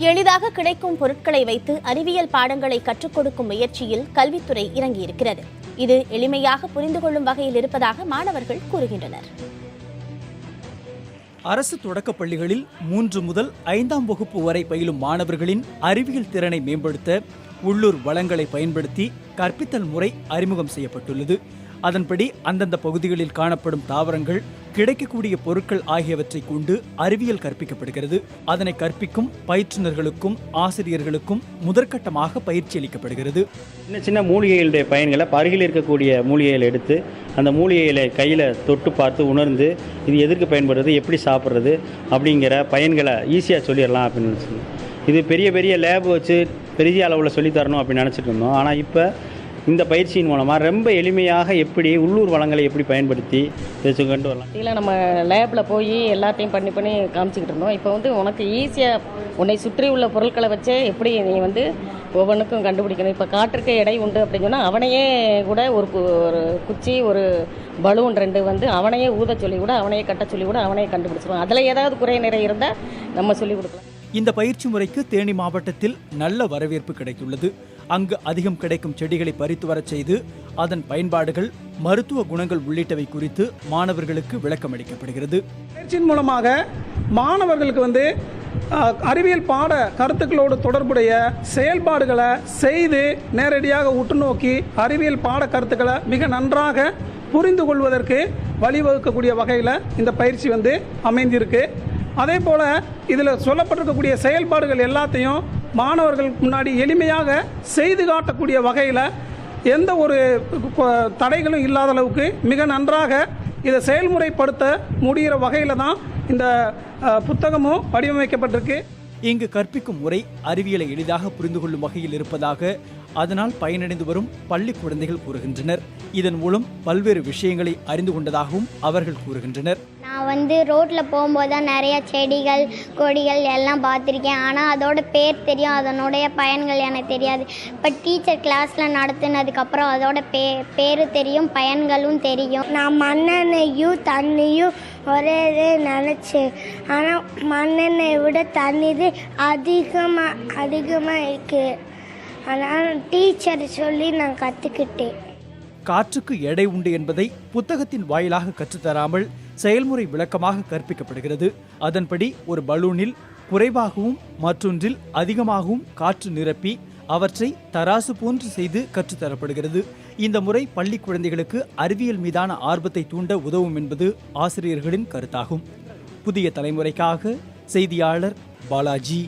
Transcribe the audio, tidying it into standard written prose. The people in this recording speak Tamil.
எளிதாக கிடைக்கும் பொருட்களை வைத்து அறிவியல் பாடங்களை கற்றுக் கொடுக்கும் முயற்சியில் கல்வித்துறை இறங்கியிருக்கிறது. இது எளிமையாக புரிந்து கொள்ளும் வகையில் இருப்பதாக மாணவர்கள் கூறுகின்றனர். அரசு தொடக்கப் பள்ளிகளில் 3 முதல் 5ஆம் வகுப்பு வரை பயிலும் மாணவர்களின் அறிவியல் திறனை மேம்படுத்த உள்ளூர் வளங்களை பயன்படுத்தி கற்பித்தல் முறை அறிமுகம் செய்யப்பட்டுள்ளது. அதன்படி அந்தந்த பகுதிகளில் காணப்படும் தாவரங்கள், கிடைக்கக்கூடிய பொருட்கள் ஆகியவற்றை கொண்டு அறிவியல் கற்பிக்கப்படுகிறது. அதனை கற்பிக்கும் பயிற்றுநர்களுக்கும் ஆசிரியர்களுக்கும் முதற்கட்டமாக பயிற்சி அளிக்கப்படுகிறது. சின்ன சின்ன மூலிகைகளுடைய பயன்களை அருகில் இருக்கக்கூடிய மூலிகைகளை எடுத்து அந்த மூலிகைகளை கையில் தொட்டு பார்த்து உணர்ந்து இது எதற்கு பயன்படுறது, எப்படி சாப்பிட்றது அப்படிங்கிற பயன்களை ஈஸியாக சொல்லிடலாம் அப்படின்னு நினச்சிருந்தோம். இது பெரிய பெரிய லேப் வச்சு பெரிய அளவில் சொல்லித்தரணும் அப்படின்னு நினச்சிட்டு இருந்தோம். ஆனால் இப்போ இந்த பயிற்சியின் மூலமாக ரொம்ப எளிமையாக எப்படி உள்ளூர் வளங்களை எப்படி பயன்படுத்தி கொண்டு வரலாம். இல்லை நம்ம லேபில் போய் எல்லாத்தையும் பண்ணி காமிச்சிக்கிட்டு இருந்தோம். இப்போ உனக்கு ஈஸியாக உன்னை சுற்றி உள்ள பொருட்களை வச்சே எப்படி நீ ஒவ்வொன்றுக்கும் கண்டுபிடிக்கணும். இப்போ காற்றுக்கு எடை உண்டு அப்படின்னு சொன்னால் அவனையே கூட ஒரு குச்சி, ஒரு பலூன் 2 அவனையே ஊத சொல்லி கூட, அவனையே கட்ட சொல்லி கூட அவனையே கண்டுபிடிச்சிருவோம். அதில் ஏதாவது குறை நிறை இருந்தால் நம்ம சொல்லிக் கொடுக்கலாம். இந்த பயிற்சி முறைக்கு தேனி மாவட்டத்தில் நல்ல வரவேற்பு கிடைத்துள்ளது. அங்கு அதிகம் கிடைக்கும் செடிகளை பறித்து வரச் செய்து அதன் பயன்பாடுகள், மருத்துவ குணங்கள் உள்ளிட்டவை குறித்து மாணவர்களுக்கு விளக்கம் அளிக்கப்படுகிறது. பயிற்சியின் மூலமாக மாணவர்களுக்கு அறிவியல் பாட கருத்துக்களோடு தொடர்புடைய செயல்பாடுகளை செய்து நேரடியாக உற்று நோக்கி அறிவியல் பாட கருத்துக்களை மிக நன்றாக புரிந்து கொள்வதற்கு வழிவகுக்கக்கூடிய வகையில் இந்த பயிற்சி அமைந்திருக்கு. அதே போல் இதில் சொல்லப்பட்டிருக்கக்கூடிய செயல்பாடுகள் எல்லாத்தையும் மாணவர்களுக்கு முன்னாடி எளிமையாக செய்து காட்டக்கூடிய வகையில் எந்த ஒரு தடைகளும் இல்லாத அளவுக்கு மிக நன்றாக இதை செயல்முறைப்படுத்த முடிகிற வகையில் தான் இந்த புத்தகமும் வடிவமைக்கப்பட்டிருக்கு. இங்கு கற்பிக்கும் முறை அறிவியலை எளிதாக புரிந்து கொள்ளும் வகையில் இருப்பதாக அதனால் பயனடைந்து வரும் பள்ளி குழந்தைகள் கூறுகின்றனர். இதன் மூலம் பல்வேறு விஷயங்களை அறிந்து கொண்டதாகவும் அவர்கள் கூறுகின்றனர். நான் ரோட்டில் போகும்போது தான் நிறைய செடிகள், கொடிகள் எல்லாம் பார்த்துருக்கேன். ஆனால் அதோட பேர் தெரியும், அதனுடைய பயன்கள் எனக்கு தெரியாது. இப்போ டீச்சர் கிளாஸில் நடத்துனதுக்கப்புறம் அதோட பேர் தெரியும், பயன்களும் தெரியும். நான் மண்ணெண்ணையும் தண்ணியும் ஒரே நினச்சேன். ஆனால் மண்ணெண்ணெயை விட தண்ணி அதிகமாக இருக்குது. ஆனால் டீச்சர் சொல்லி நான் கற்றுக்கிட்டேன். காற்றுக்கு எடை உண்டு என்பதை புத்தகத்தின் வாயிலாக கற்றுத்தராமல் செயல்முறை விளக்கமாக கற்பிக்கப்படுகிறது. அதன்படி ஒரு பலூனில் குறைவாகவும் மற்றொன்றில் அதிகமாகவும் காற்று நிரப்பி அவற்றை தராசு போன்று செய்து கற்றுத்தரப்படுகிறது. இந்த முறை பள்ளி குழந்தைகளுக்கு அறிவியல் மீதான ஆர்வத்தை தூண்ட உதவும் என்பது ஆசிரியர்களின் கருத்தாகும். புதிய தலைமுறைக்காக செய்தியாளர் பாலாஜி.